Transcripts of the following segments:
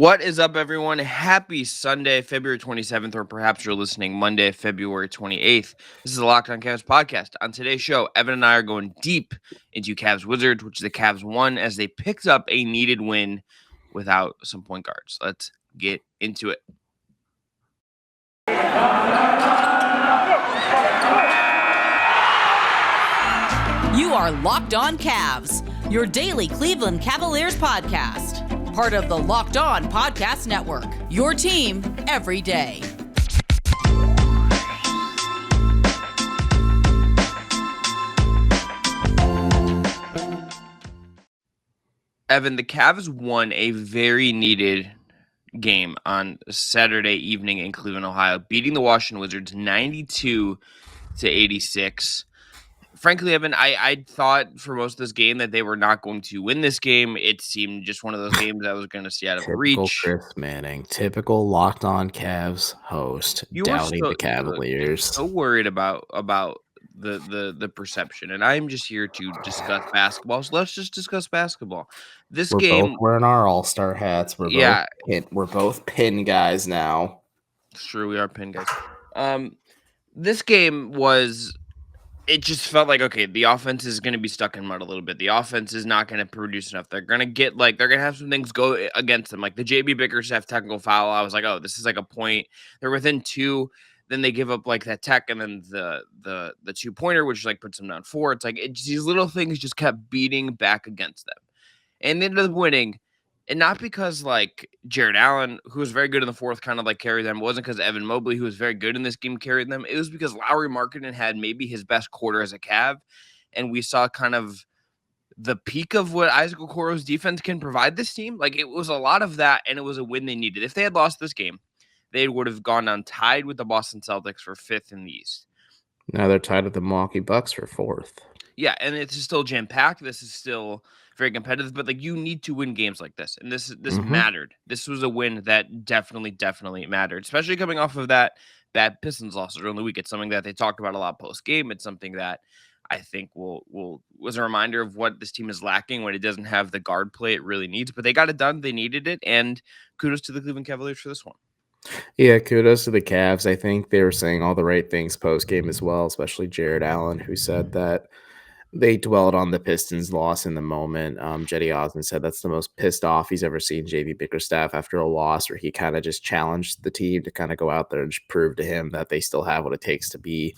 What is up, everyone? Happy Sunday, February 27th, or perhaps you're listening Monday, February 28th. This is the Locked On Cavs podcast. On today's show, Evan and I are going deep into Cavs-Wizards, which the Cavs won as they picked up a needed win without some point guards. Let's get into it. You are Locked On Cavs, your daily Cleveland Cavaliers podcast. Part of the Locked On Podcast Network, your team every day. Evan, the Cavs won a very needed game on Saturday evening in Cleveland, Ohio, beating the Washington Wizards 92-86. Frankly, Evan, I thought for most of this game that they were not going to win this game. It seemed just one of those games I was going to see out of reach. Chris Manning, typical Locked On Cavs host, doubting the Cavaliers. So worried about the perception, and I'm just here to discuss basketball. So let's just discuss basketball. We're both wearing our All-Star hats. We're both pin guys now. It's true, we are pin guys. This game was. It just felt like, okay, the offense is going to be stuck in mud a little bit. The offense is not going to produce enough. They're going to have some things go against them. Like the JB Bickerstaff technical foul. I was like, oh, this is like a point. They're within two. Then they give up like that tech and then the 2-pointer, which like puts them down 4. It's like these little things just kept beating back against them. And they ended up winning. And not because like Jared Allen, who was very good in the fourth, kind of like carried them. It wasn't because Evan Mobley, who was very good in this game, carried them. It was because Lauri Markkanen had maybe his best quarter as a Cav. And we saw kind of the peak of what Isaac Okoro's defense can provide this team. Like it was a lot of that, and it was a win they needed. If they had lost this game, they would have gone down tied with the Boston Celtics for 5th in the East. Now they're tied with the Milwaukee Bucks for 4th. Yeah, and it's still jam-packed. This is still very competitive, but like you need to win games like this, and this mattered. This was a win that definitely mattered, especially coming off of that bad Pistons loss early in the week. It's something that they talked about a lot post-game. It's something that I think was a reminder of what this team is lacking when it doesn't have the guard play it really needs. But they got it done. They needed it, and kudos to the Cleveland Cavaliers for this one. Yeah, kudos to the Cavs. I think they were saying all the right things post-game as well, especially Jared Allen, who said that they dwelled on the Pistons' loss in the moment. Jetty Osmond said that's the most pissed off he's ever seen JB Bickerstaff after a loss where he kind of just challenged the team to kind of go out there and just prove to him that they still have what it takes to be,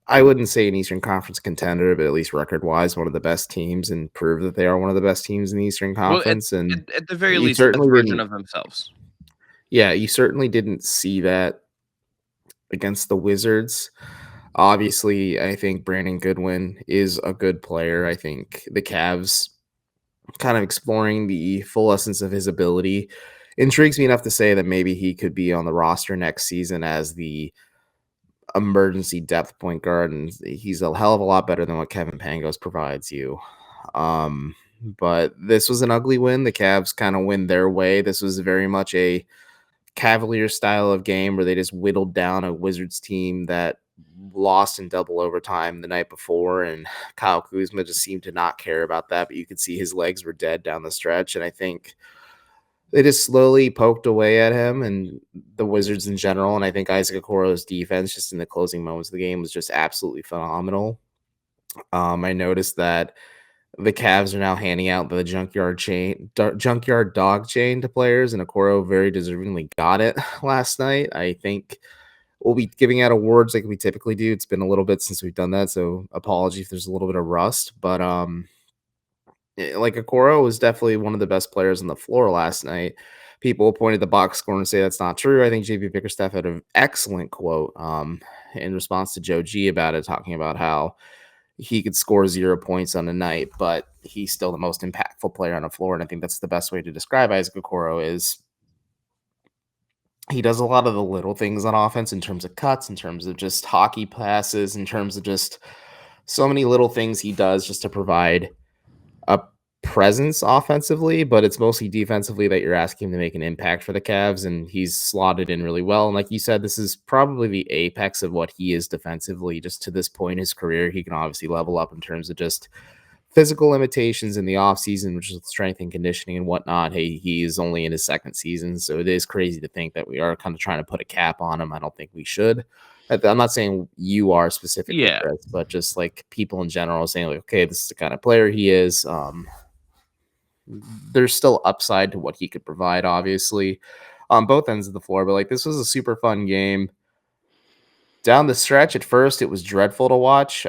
I wouldn't say an Eastern Conference contender, but at least record-wise, one of the best teams, and prove that they are one of the best teams in the Eastern Conference. Well, at the very least, a version of themselves. Yeah, you certainly didn't see that against the Wizards. Obviously, I think Brandon Goodwin is a good player. I think the Cavs kind of exploring the full essence of his ability intrigues me enough to say that maybe he could be on the roster next season as the emergency depth point guard, and he's a hell of a lot better than what Kevin Pangos provides you. But this was an ugly win. The Cavs kind of win their way. This was very much a Cavaliers style of game where they just whittled down a Wizards team that lost in double overtime the night before, and Kyle Kuzma just seemed to not care about that, but you could see his legs were dead down the stretch, and I think they just slowly poked away at him and the Wizards in general, and I think Isaac Okoro's defense just in the closing moments of the game was just absolutely phenomenal. I noticed that the Cavs are now handing out the junkyard dog chain to players, and Okoro very deservingly got it last night. I think we'll be giving out awards like we typically do. It's been a little bit since we've done that, so apology if there's a little bit of rust. But like Okoro was definitely one of the best players on the floor last night. People pointed the box score and say that's not true. I think JB Bickerstaff had an excellent quote in response to Joe G about it, talking about how he could score 0 points on a night, but he's still the most impactful player on the floor. And I think that's the best way to describe Isaac Okoro is he does a lot of the little things on offense in terms of cuts, in terms of just hockey passes, in terms of just so many little things he does just to provide a presence offensively, but it's mostly defensively that you're asking him to make an impact for the Cavs, and he's slotted in really well. And like you said, this is probably the apex of what he is defensively just to this point in his career. He can obviously level up in terms of just physical limitations in the offseason, which is strength and conditioning and whatnot. Hey, he is only in his second season, so it is crazy to think that we are kind of trying to put a cap on him. I don't think we should. I'm not saying you are specifically, Yeah. Chris, but just like people in general saying, like, okay, this is the kind of player he is. There's still upside to what he could provide, obviously, on both ends of the floor. But like, this was a super fun game. Down the stretch, at first, it was dreadful to watch.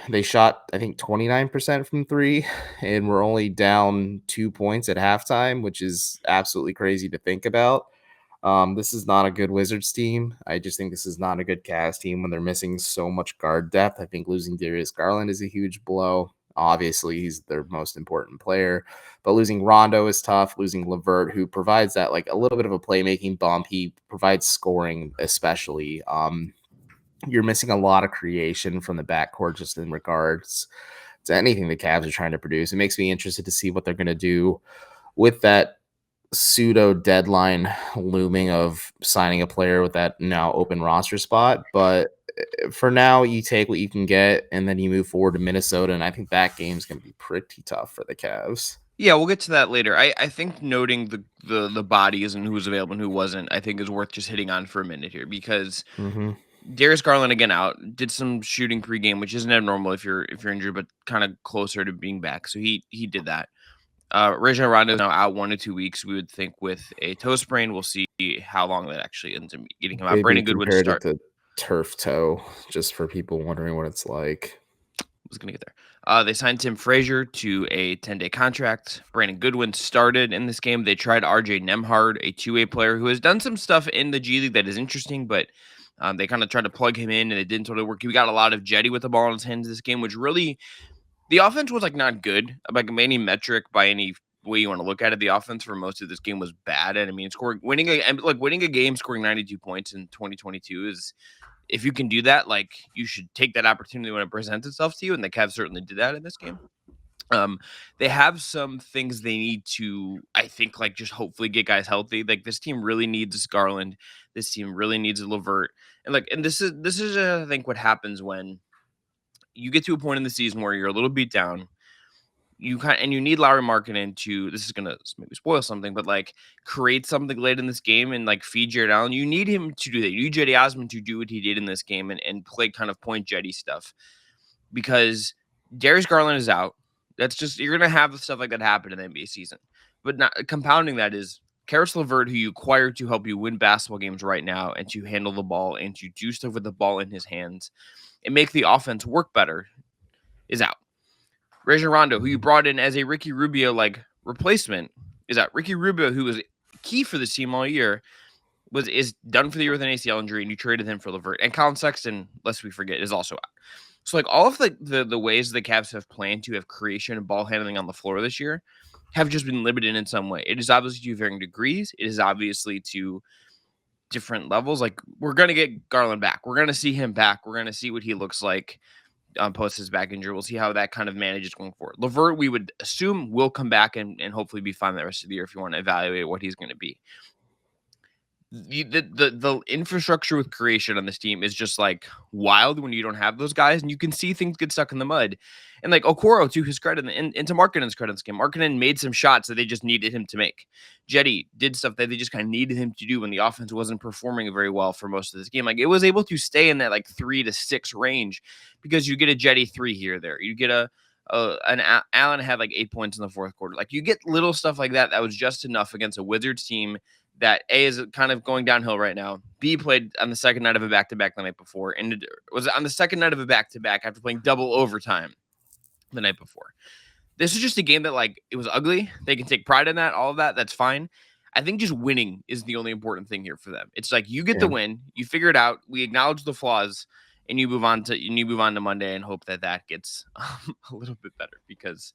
They shot, I think, 29% from three, and we're only down 2 points at halftime, which is absolutely crazy to think about. This is not a good Wizards team. I just think this is not a good Cavs team when they're missing so much guard depth. I think losing Darius Garland is a huge blow. Obviously, he's their most important player, but losing Rondo is tough. Losing Levert, who provides that like a little bit of a playmaking bump, he provides scoring, especially. You're missing a lot of creation from the backcourt just in regards to anything the Cavs are trying to produce. It makes me interested to see what they're going to do with that pseudo deadline looming of signing a player with that now open roster spot. But for now, you take what you can get and then you move forward to Minnesota. And I think that game's going to be pretty tough for the Cavs. Yeah, we'll get to that later. I think noting the bodies and who was available and who wasn't, I think is worth just hitting on for a minute here because Mm-hmm. Darius Garland again out, did some shooting pregame, which isn't abnormal if you're injured, but kind of closer to being back. So he did that. Rajon Rondo is now out 1 to 2 weeks. We would think with a toe sprain, we'll see how long that actually ends up getting him out. Maybe Brandon Goodwin compared it start. to turf toe, just for people wondering what it's like. Was going to get there. They signed Tim Frazier to a 10-day contract. Brandon Goodwin started in this game. They tried RJ Nembhard, a two-way player who has done some stuff in the G League that is interesting, but they kind of tried to plug him in and it didn't totally work. We got a lot of Jetty with the ball in his hands this game, which really, the offense was like not good. Like any metric by any way you want to look at it, the offense for most of this game was bad. And I mean, winning a game, scoring 92 points in 2022 is, if you can do that, like you should take that opportunity when it presents itself to you. And the Cavs certainly did that in this game. They have some things they need to, I think, like just hopefully get guys healthy. Like this team really needs Garland. This team really needs a Levert. And this is I think what happens when you get to a point in the season where you're a little beat down. You need Lauri Markkanen to, this is gonna maybe spoil something, but like create something late in this game and like feed Jared Allen. You need him to do that. You need Jetty Osman to do what he did in this game and play kind of point Jetty stuff, because Darius Garland is out. That's just, you're gonna have stuff like that happen in the NBA season. But not compounding that is Karis LeVert, who you acquired to help you win basketball games right now and to handle the ball and to do stuff with the ball in his hands and make the offense work better, is out. Rajon Rondo, who you brought in as a Ricky Rubio like replacement, is out. Ricky Rubio, who was key for this team all year, is done for the year with an ACL injury, and you traded him for LeVert. And Colin Sexton, lest we forget, is also out. So like all of the ways the Cavs have planned to have creation and ball handling on the floor this year have just been limited in some way. It is obviously to varying degrees. It is obviously to different levels. Like we're going to get Garland back. We're going to see him back. We're going to see what he looks like post his back injury. We'll see how that kind of manages going forward. LeVert, we would assume, will come back and hopefully be fine the rest of the year if you want to evaluate what he's going to be. The infrastructure with creation on this team is just like wild when you don't have those guys, and you can see things get stuck in the mud. And like Okoro, to his credit, and to Markkanen's credit in this game, Markkanen made some shots that they just needed him to make. Jetty did stuff that they just kind of needed him to do when the offense wasn't performing very well for most of this game. Like it was able to stay in that like 3 to 6 range because you get a Jetty 3 here or there. You get an Allen had like 8 points in the fourth quarter. Like you get little stuff like that was just enough against a Wizards team that A, is kind of going downhill right now. B, played on the second night of a back-to-back the night before, and it was on the second night of a back-to-back after playing double overtime the night before. This is just a game that, like, it was ugly. They can take pride in that, all of that. That's fine. I think just winning is the only important thing here for them. It's like you get the win, you figure it out, we acknowledge the flaws, and you move on to Monday and hope that gets a little bit better, because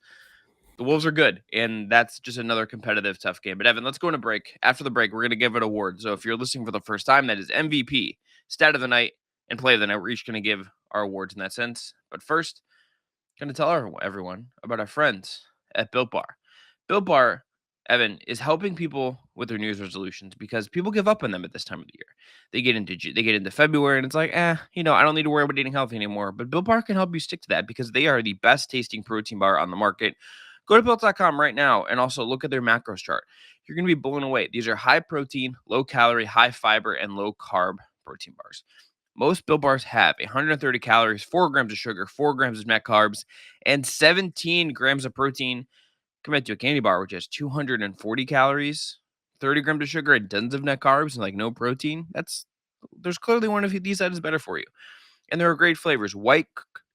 the Wolves are good, and that's just another competitive, tough game. But Evan, let's go on a break. After the break, we're going to give it awards. So if you're listening for the first time, that is MVP, Stat of the Night, and Play of the Night. We're each going to give our awards in that sense. But first, going to tell everyone about our friends at Built Bar. Built Bar Evan, is helping people with their New Year's resolutions because people give up on them at this time of the year. They get into February and it's like, I don't need to worry about eating healthy anymore. But Built Bar can help you stick to that because they are the best tasting protein bar on the market. Go to built.com right now and also look at their macros chart. You're going to be blown away. These are high protein, low calorie, high fiber, and low carb protein bars. Most Built Bars have 130 calories, 4 grams of sugar, 4 grams of net carbs, and 17 grams of protein compared to a candy bar, which has 240 calories, 30 grams of sugar, and tons of net carbs, and like no protein. There's clearly one of these items better for you. And there are great flavors. White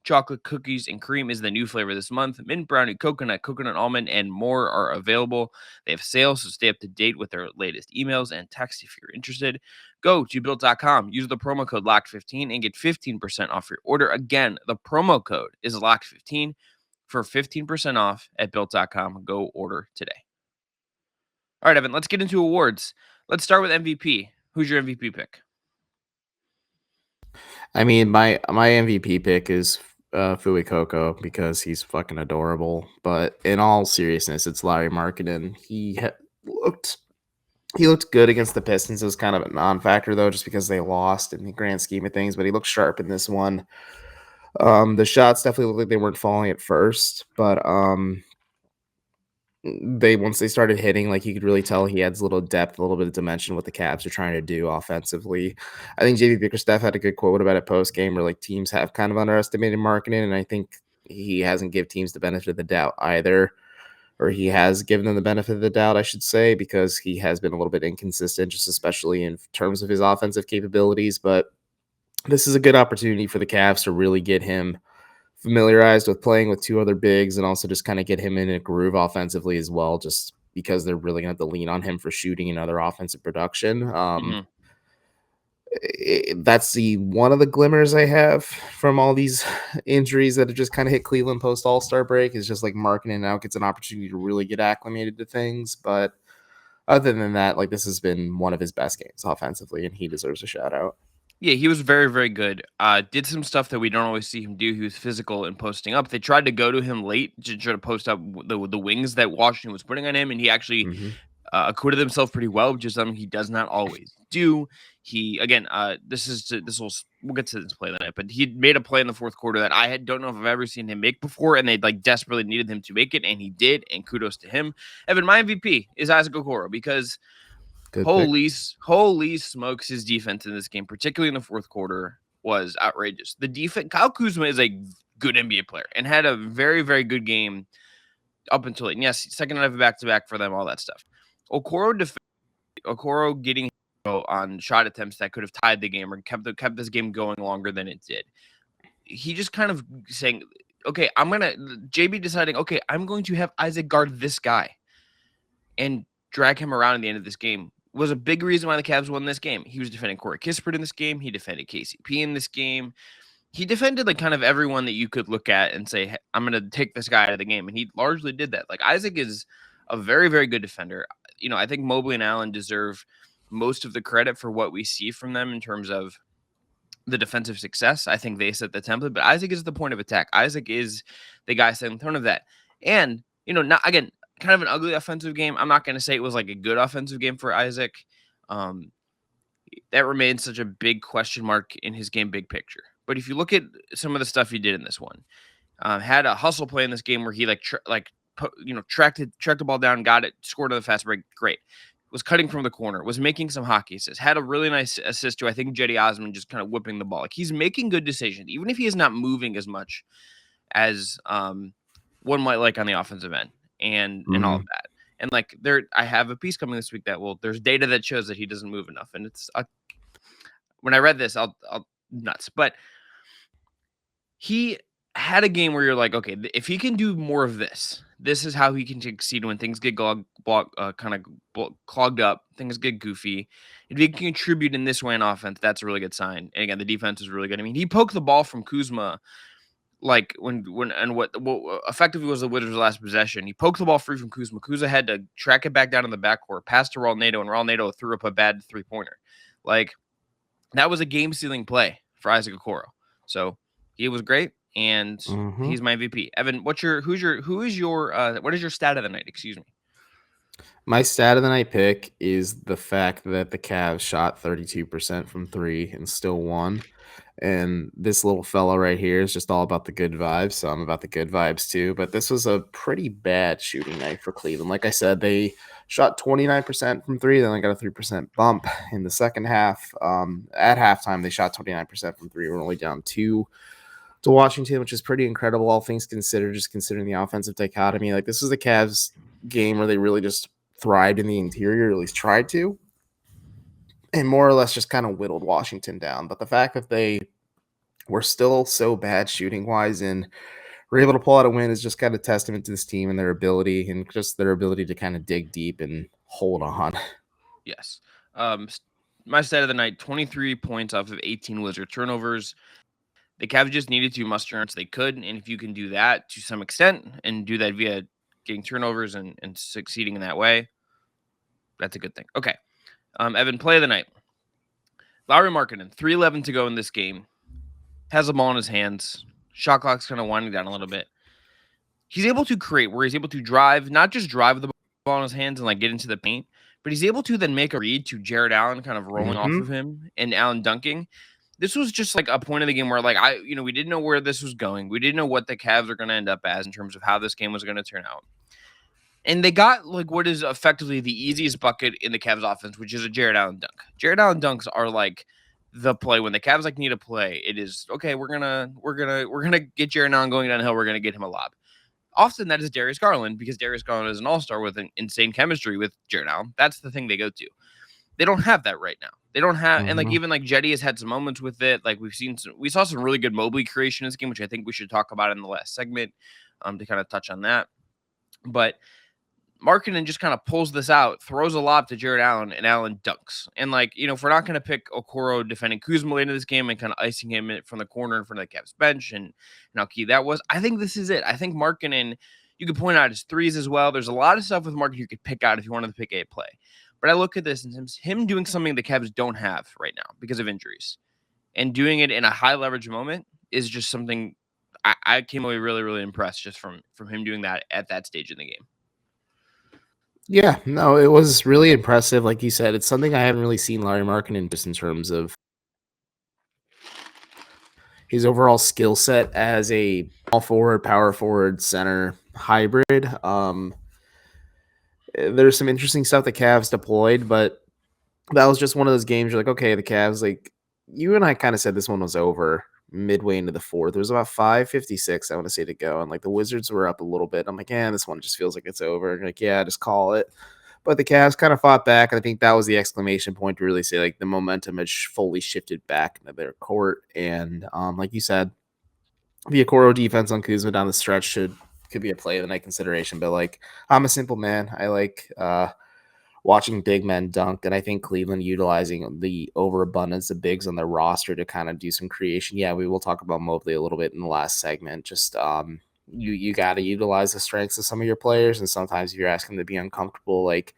chocolate cookies and cream is the new flavor this month. Mint brownie, coconut almond, and more are available. They have sales, so stay up to date with their latest emails and text if you're interested. Go to built.com, use the promo code LOCKED15 and get 15% off your order. Again, the promo code is LOCKED15 for 15% off at built.com. Go order today. All right, Evan, let's get into awards. Let's start with MVP. Who's your MVP pick? I mean, my MVP pick is Fui Coco because he's fucking adorable. But in all seriousness, it's Larry Markkinen. He looked good against the Pistons. It was kind of a non-factor though, just because they lost in the grand scheme of things. But he looked sharp in this one. The shots definitely looked like they weren't falling at first, but once they started hitting, like you could really tell he adds a little depth, a little bit of dimension what the Cavs are trying to do offensively. I think JB Bickerstaff had a good quote about it post game where like teams have kind of underestimated Markkinen, and I think he hasn't given teams the benefit of the doubt either. Or he has given them the benefit of the doubt, I should say, because he has been a little bit inconsistent, just especially in terms of his offensive capabilities. But this is a good opportunity for the Cavs to really get him familiarized with playing with two other bigs and also just kind of get him in a groove offensively as well, just because they're really going to have to lean on him for shooting and other offensive production. That's one of the glimmers I have from all these injuries that have just kind of hit Cleveland post All-Star break is just like Markkinen now gets an opportunity to really get acclimated to things. But other than that, like this has been one of his best games offensively, and he deserves a shout out. Yeah, he was very, very good. Did some stuff that we don't always see him do. He was physical and posting up. They tried to go to him late to try to post up the wings that Washington was putting on him, and he actually acquitted himself pretty well, which is something he does not always do. He again, we'll get to this play of the night, but he made a play in the fourth quarter that don't know if I've ever seen him make before, and they like desperately needed him to make it, and he did. And kudos to him. Evan, my MVP is Isaac Okoro because. Holy smokes, his defense in this game, particularly in the fourth quarter, was outrageous. The defense, Kyle Kuzma is a good NBA player and had a very, very good game up until late. And yes, second night of a back-to-back for them, all that stuff. Okoro getting on shot attempts that could have tied the game or kept this game going longer than it did. He just kind of saying, okay, JB deciding, okay, I'm going to have Isaac guard this guy and drag him around at the end of this game. Was a big reason why the Cavs won this game. He was defending Corey Kispert in this game. He defended KCP in this game. He defended like kind of everyone that you could look at and say, hey, I'm going to take this guy out of the game. And he largely did that. Like Isaac is a very, very good defender. I think Mobley and Allen deserve most of the credit for what we see from them in terms of the defensive success. I think they set the template, but Isaac is the point of attack. Isaac is the guy set in front of that. And, not again, kind of an ugly offensive game. I'm not going to say it was like a good offensive game for Isaac. That remains such a big question mark in his game, big picture. But if you look at some of the stuff he did in this one, had a hustle play in this game where he tracked the ball down, got it, scored on the fast break. Great. Was cutting from the corner, was making some hockey assists, had a really nice assist to, I think, Jetty Osman just kind of whipping the ball. Like he's making good decisions, even if he is not moving as much as one might like on the offensive end. And all of that. And like I have a piece coming this week that there's data that shows that he doesn't move enough. And it's when I read this, I'll nuts. But he had a game where you're like, okay, if he can do more of this is how he can succeed when things get kind of clogged up, things get goofy. If he can contribute in this way in offense, that's a really good sign. And again, the defense is really good. I mean, he poked the ball from Kuzma. Like what effectively was the Wizards' last possession. He poked the ball free from Kuzma. Kuzma had to track it back down in the backcourt, pass to Raul Nato, and Raul Nato threw up a bad three-pointer. Like that was a game-sealing play for Isaac Okoro. So he was great, and he's my MVP. Evan, what is your stat of the night? Excuse me. My stat of the night pick is the fact that the Cavs shot 32% from three and still won. And this little fella right here is just all about the good vibes. So I'm about the good vibes too. But this was a pretty bad shooting night for Cleveland. Like I said, they shot 29% from three. Then they got a 3% bump in the second half. At halftime, they shot 29% from three. We're only down two to Washington, which is pretty incredible, all things considered, just considering the offensive dichotomy. Like, this is the Cavs game where they really just thrived in the interior, or at least tried to, and more or less just kind of whittled Washington down. But the fact that they were still so bad shooting wise and were able to pull out a win is just kind of testament to this team and their ability to kind of dig deep and hold on. Yes. My stat of the night: 23 points off of 18 Wizard turnovers. The Cavs just needed to muster as they could, and if you can do that to some extent and do that via getting turnovers and succeeding in that way, that's a good thing. Okay. Evan, play of the night. Lauri Markkanen, 3:11 to go in this game. Has the ball in his hands. Shot clock's kind of winding down a little bit. He's able to create where he's able to drive, not just drive the ball in his hands and like get into the paint, but he's able to then make a read to Jared Allen kind of rolling off of him and Allen dunking. This was just like a point of the game where like we didn't know where this was going. We didn't know what the Cavs are going to end up as in terms of how this game was going to turn out. And they got like what is effectively the easiest bucket in the Cavs offense, which is a Jared Allen dunk. Jared Allen dunks are like the play when the Cavs like need a play. It is okay. We're gonna get Jared Allen going downhill. We're gonna get him a lob. Often that is Darius Garland because Darius Garland is an all-star with an insane chemistry with Jared Allen. That's the thing they go to. They don't have that right now. They don't have, and like even like Jetty has had some moments with it. Like we saw some really good Mobley creation in this game, which I think we should talk about in the last segment, to kind of touch on that. But Markkanen just kind of pulls this out, throws a lob to Jared Allen, and Allen dunks. And like, if we're not going to pick Okoro defending Kuzma late into this game and kind of icing him from the corner in front of the Cavs bench and how key that was, I think this is it. I think Markkanen, you could point out his threes as well. There's a lot of stuff with Markkanen you could pick out if you wanted to pick a play. But I look at this and him doing something the Cavs don't have right now because of injuries. And doing it in a high leverage moment is just something I came away really, really impressed just from him doing that at that stage in the game. Yeah, no, it was really impressive. Like you said, it's something I haven't really seen Lauri Markkanen just in terms of his overall skill set as a small forward, power forward, center hybrid. There's some interesting stuff the Cavs deployed, but that was just one of those games you're like, okay, the Cavs, like you and I kind of said this one was over midway into the fourth. There was about 5:56, I want to say, to go. And like the Wizards were up a little bit. I'm like, this one just feels like it's over. And like, yeah, just call it. But the Cavs kind of fought back. And I think that was the exclamation point to really say like the momentum has fully shifted back into their court. And like you said, the Okoro defense on Kuzma down the stretch could be a play of the night consideration. But like, I'm a simple man. I like watching big men dunk, and I think Cleveland utilizing the overabundance of bigs on their roster to kind of do some creation. Yeah, we will talk about Mobley a little bit in the last segment. Just you got to utilize the strengths of some of your players, and sometimes if you're asking them to be uncomfortable, like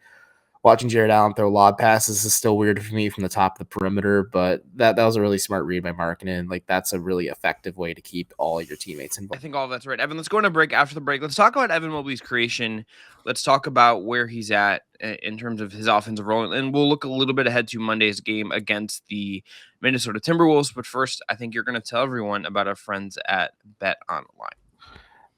watching Jared Allen throw lob passes is still weird for me from the top of the perimeter, but that was a really smart read by Markkanen. Like that's a really effective way to keep all your teammates involved. I think all of that's right. Evan, let's go on a break. After the break, let's talk about Evan Mobley's creation. Let's talk about where he's at in terms of his offensive role, and we'll look a little bit ahead to Monday's game against the Minnesota Timberwolves. But first, I think you're going to tell everyone about our friends at BetOnline.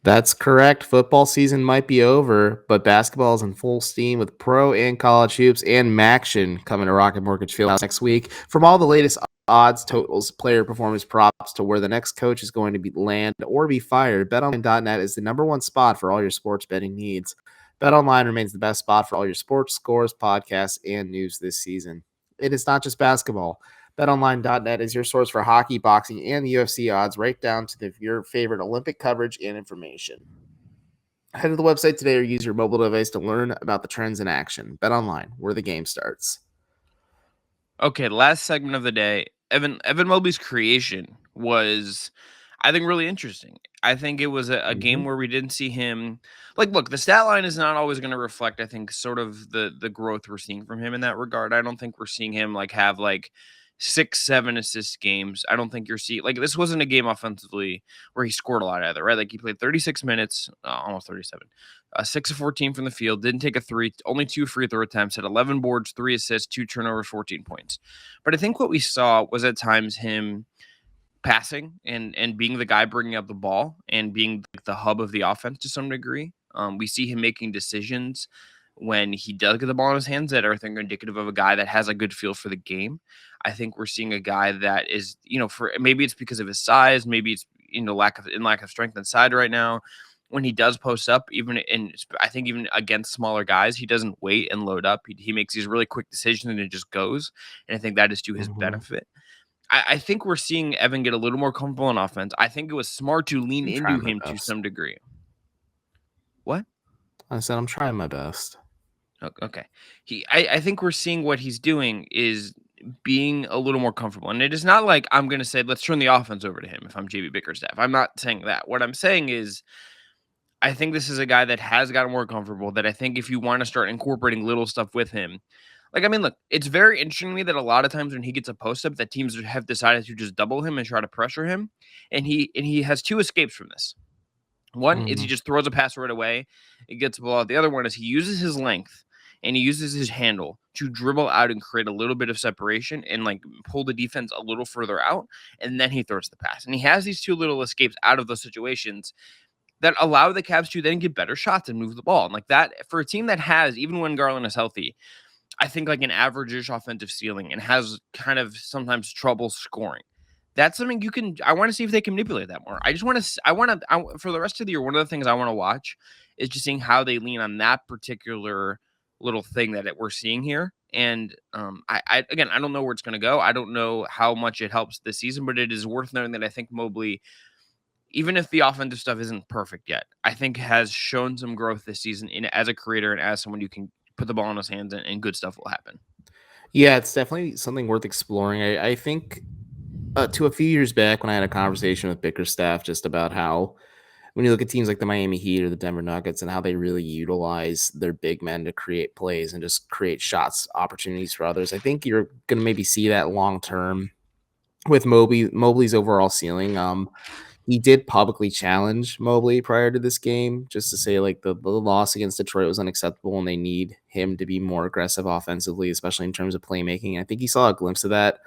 That's correct. Football season might be over, but basketball is in full steam with pro and college hoops and Maction coming to Rocket Mortgage Field next week. From all the latest odds, totals, player performance props to where the next coach is going to be land or be fired, BetOnline.net is the number one spot for all your sports betting needs. BetOnline remains the best spot for all your sports scores, podcasts, and news this season. It is not just basketball. BetOnline.net is your source for hockey, boxing, and the UFC odds, right down to your favorite Olympic coverage and information. Head to the website today or use your mobile device to learn about the trends in action. BetOnline, where the game starts. Okay, last segment of the day. Evan Mobley's creation was, I think, really interesting. I think it was a game where we didn't see him. Like, look, the stat line is not always going to reflect, I think, sort of the growth we're seeing from him in that regard. I don't think we're seeing him like have like 6-7 assist games. I don't think you're seeing like this wasn't a game offensively where he scored a lot either, right? Like he played 36 minutes, almost 37. 6 of 14 from the field, didn't take a three, only 2 free throw attempts, had 11 boards, 3 assists, 2 turnovers, 14 points. But I think what we saw was at times him passing and being the guy bringing up the ball and being the hub of the offense to some degree. We see him making decisions when he does get the ball in his hands that are, I think, indicative of a guy that has a good feel for the game. I think we're seeing a guy that is, for maybe it's because of his size, maybe it's lack of strength inside right now. When he does post up, I think even against smaller guys, he doesn't wait and load up. He makes these really quick decisions and it just goes. And I think that is to his benefit. I think we're seeing Evan get a little more comfortable on offense. I think it was smart to lean into him to some degree. What? I said I'm trying my best. Okay. I think we're seeing what he's doing is being a little more comfortable. And it is not like I'm going to say, let's turn the offense over to him if I'm JB Bickerstaff. I'm not saying that. What I'm saying is I think this is a guy that has gotten more comfortable, that I think if you want to start incorporating little stuff with him, look, it's very interesting to me that a lot of times when he gets a post up, that teams have decided to just double him and try to pressure him. And he has 2 escapes from this. One is he just throws a pass right away. It gets the ball out. The other one is he uses his length and he uses his handle to dribble out and create a little bit of separation and pull the defense a little further out. And then he throws the pass. And he has these 2 little escapes out of those situations that allow the Cavs to then get better shots and move the ball. And like that, for a team that has, even when Garland is healthy, I think like an average-ish offensive ceiling and has kind of sometimes trouble scoring. That's something I want to see if they can manipulate that more. For the rest of the year, one of the things I want to watch is just seeing how they lean on that particular little thing that we're seeing here. And I don't know where it's going to go. I don't know how much it helps this season, but it is worth noting that I think Mobley, even if the offensive stuff isn't perfect yet, I think has shown some growth this season as a creator and as someone who can put the ball in his hands and good stuff will happen. Yeah, it's definitely something worth exploring. I think to a few years back when I had a conversation with Bickerstaff just about how when you look at teams like the Miami Heat or the Denver Nuggets and how they really utilize their big men to create plays and just create shots, opportunities for others, I think you're going to maybe see that long term with Mobley's overall ceiling. He did publicly challenge Mobley prior to this game just to say like the loss against Detroit was unacceptable and they need him to be more aggressive offensively, especially in terms of playmaking. I think he saw a glimpse of that,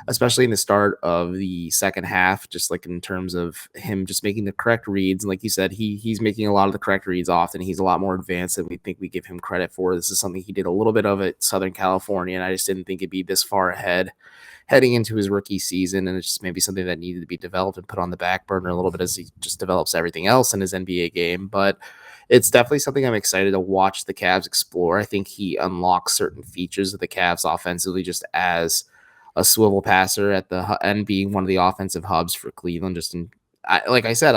especially in the start of the second half, just like in terms of him just making the correct reads. And like you said, he's making a lot of the correct reads often. He's a lot more advanced than we think we give him credit for. This is something he did a little bit of at Southern California, and I just didn't think it'd be this far ahead heading into his rookie season. And it's just maybe something that needed to be developed and put on the back burner a little bit as he just develops everything else in his NBA game. But it's definitely something I'm excited to watch the Cavs explore. I think he unlocks certain features of the Cavs offensively just as a swivel passer at the end, being one of the offensive hubs for Cleveland. Like I said,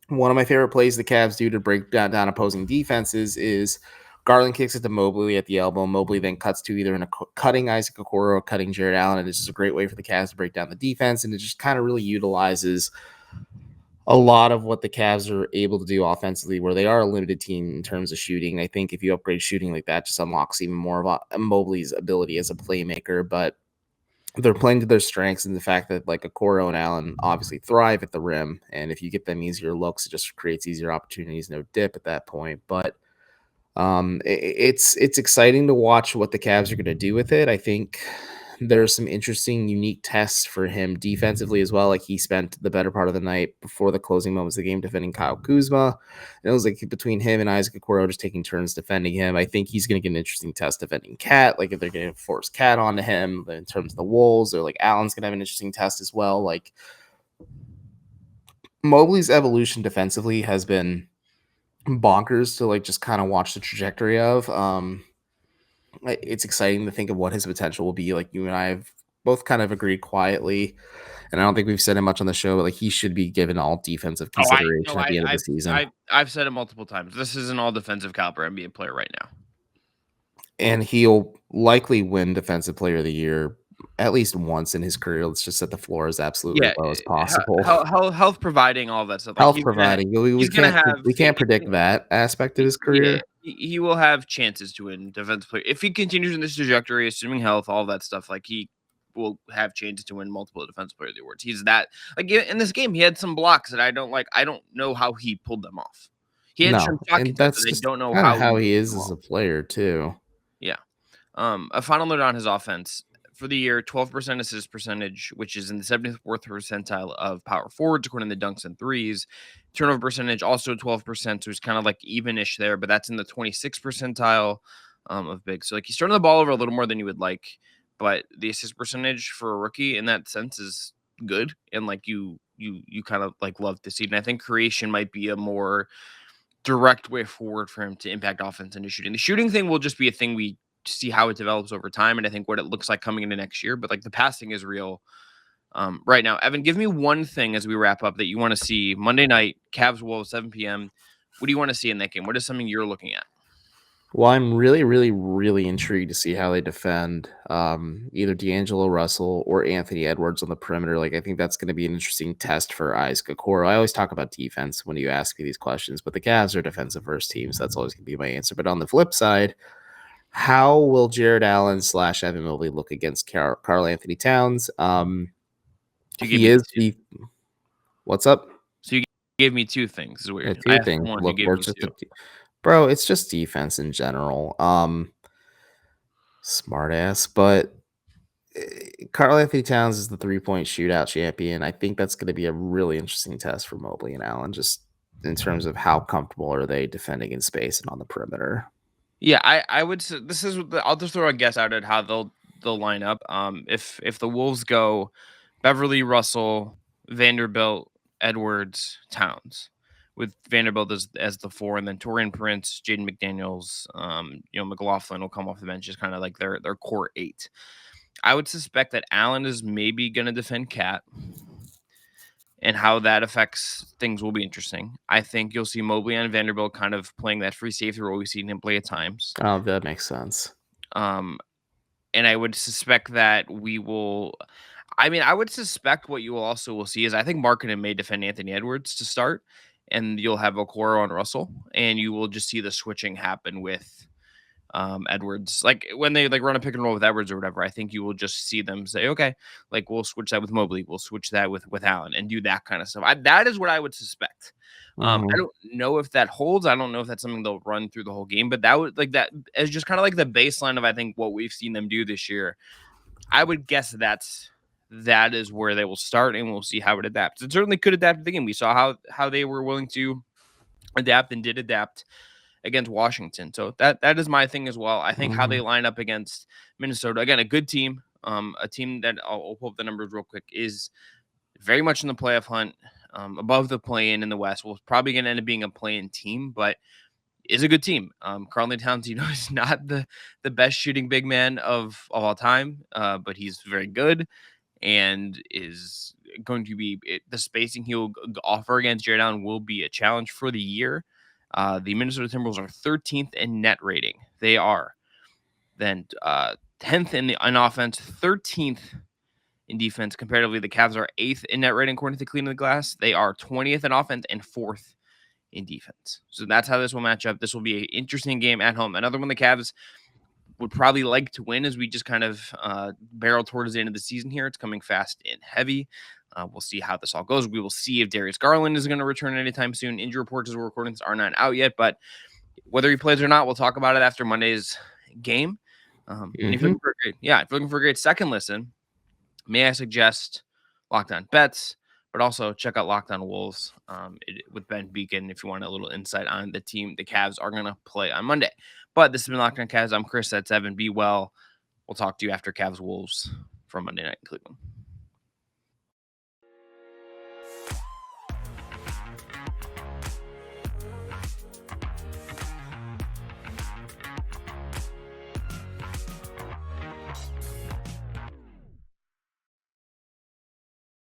one of my favorite plays the Cavs do to break down opposing defenses is Garland kicks it to Mobley at the elbow. Mobley then cuts to either cutting Isaac Okoro or cutting Jared Allen. And it's just a great way for the Cavs to break down the defense. And it just kind of really utilizes a lot of what the Cavs are able to do offensively, where they are a limited team in terms of shooting. I think if you upgrade shooting like that, just unlocks even more of Mobley's ability as a playmaker. But they're playing to their strengths and the fact that like Okoro and Allen obviously thrive at the rim. And if you get them easier looks, it just creates easier opportunities, no dip at that point. But it's exciting to watch what the Cavs are going to do with it. I think there's some interesting, unique tests for him defensively as well. Like he spent the better part of the night before the closing moments of the game defending Kyle Kuzma. And it was like between him and Isaac Okoro just taking turns defending him. I think he's going to get an interesting test defending Cat. Like if they're going to force Cat onto him in terms of the Wolves, or like Allen's going to have an interesting test as well. Like Mobley's evolution defensively has been bonkers to like just kind of watch the trajectory of. It's exciting to think of what his potential will be. Like you and I have both kind of agreed quietly, and I don't think we've said it much on the show, but like he should be given all defensive consideration at the end of the season. I've said it multiple times. This is an all defensive caliber NBA player right now. And he'll likely win Defensive Player of the Year at least once in his career. Let's just set the floor as absolutely low as possible. Health providing, all that stuff. Health providing. We can't predict that aspect of his career. Yeah, he will have chances to win Defensive Player if he continues in this trajectory, assuming health, all that stuff. Like he will have chances to win multiple Defensive Player of the Awards. He's that, like, in this game, he had some blocks that I don't like. I don't know how he pulled them off. He had some No, shot and contest, that's but I just don't know kind of how how he he pulled is them as off. a player too. Yeah. A final note on his offense. For the year, 12% assist percentage, which is in the 74th percentile of power forwards, according to dunks and threes. Turnover percentage, also 12%, so he's kind of like even-ish there, but that's in the 26th percentile of big. So, like, he's turning the ball over a little more than you would like, but the assist percentage for a rookie in that sense is good, and, like, you kind of, like, love to see it. And I think creation might be a more direct way forward for him to impact offense into shooting. The shooting thing will just be a thing we see how it develops over time, and I think what it looks like coming into next year. But, like, the passing is real right now. Evan, give me one thing as we wrap up that you want to see Monday night, Cavs-Wolves, 7 p.m. What do you want to see in that game? What is something you're looking at? Well, I'm really, really, really intrigued to see how they defend either D'Angelo Russell or Anthony Edwards on the perimeter. Like, I think that's going to be an interesting test for Isaac Okoro. I always talk about defense when you ask me these questions, but the Cavs are defensive first teams. That's always going to be my answer. But on the flip side, how will Jared Allen / Evan Mobley look against Karl Anthony Towns? So He is the what's up? So you gave me two things. Is weird. I Two asked things. one, you Look, gave we're me just two. bro. It's just defense in general. Smart ass, but Karl Anthony Towns is the 3-point shootout champion. I think that's going to be a really interesting test for Mobley and Allen, just in terms of how comfortable are they defending in space and on the perimeter. Yeah, I would say this is I'll just throw a guess out at how they'll line up. If the Wolves go Beverly, Russell, Vanderbilt, Edwards, Towns, with Vanderbilt as the 4, and then Torian Prince, Jaden McDaniels, McLaughlin will come off the bench, is kind of like their core 8. I would suspect that Allen is maybe going to defend Cat, and how that affects things will be interesting. I think you'll see Mobley and Vanderbilt kind of playing that free safety role we've seen him play at times. Oh, that makes sense. And I would suspect that I would suspect what you also will see is I think Markkanen may defend Anthony Edwards to start, and you'll have Okoro on Russell, and you will just see the switching happen with Edwards. Like, when they run a pick and roll with Edwards or whatever, I think you will just see them say, okay, like, we'll switch that with Mobley, we'll switch that with Allen, and do that kind of stuff. That is what I would suspect. I don't know if that holds. I don't know if that's something they'll run through the whole game, but that would, like, that is just kind of like the baseline of, I think, what we've seen them do this year. I would guess that is where they will start, and we'll see how it adapts. It certainly could adapt to the game. We saw how they were willing to adapt and did adapt against Washington. So that is my thing as well. I think how they line up against Minnesota, again, a good team, a team that I'll pull up the numbers real quick, is very much in the playoff hunt, above the play-in the West. Well, probably going to end up being a play-in team, but is a good team. Karl Anthony Towns, is not the best shooting big man of all time, but he's very good and is going to be the spacing he will offer against Jared Allen will be a challenge for the year. The Minnesota Timberwolves are 13th in net rating. They are then 10th in offense, 13th in defense. Comparatively, the Cavs are 8th in net rating according to Cleaning the Glass. They are 20th in offense and 4th in defense. So that's how this will match up. This will be an interesting game at home. Another one the Cavs would probably like to win as we just kind of barrel towards the end of the season here. It's coming fast and heavy. We'll see how this all goes. We will see if Darius Garland is going to return anytime soon. Injury reports as we're recording this are not out yet, but whether he plays or not, we'll talk about it after Monday's game. And if you're looking for a great second listen, may I suggest Locked On Bets, but also check out Locked On Wolves with Ben Beacon if you want a little insight on the team the Cavs are going to play on Monday. But this has been Locked On Cavs. I'm Chris. That's Evan. Be well. We'll talk to you after Cavs Wolves from Monday night in Cleveland.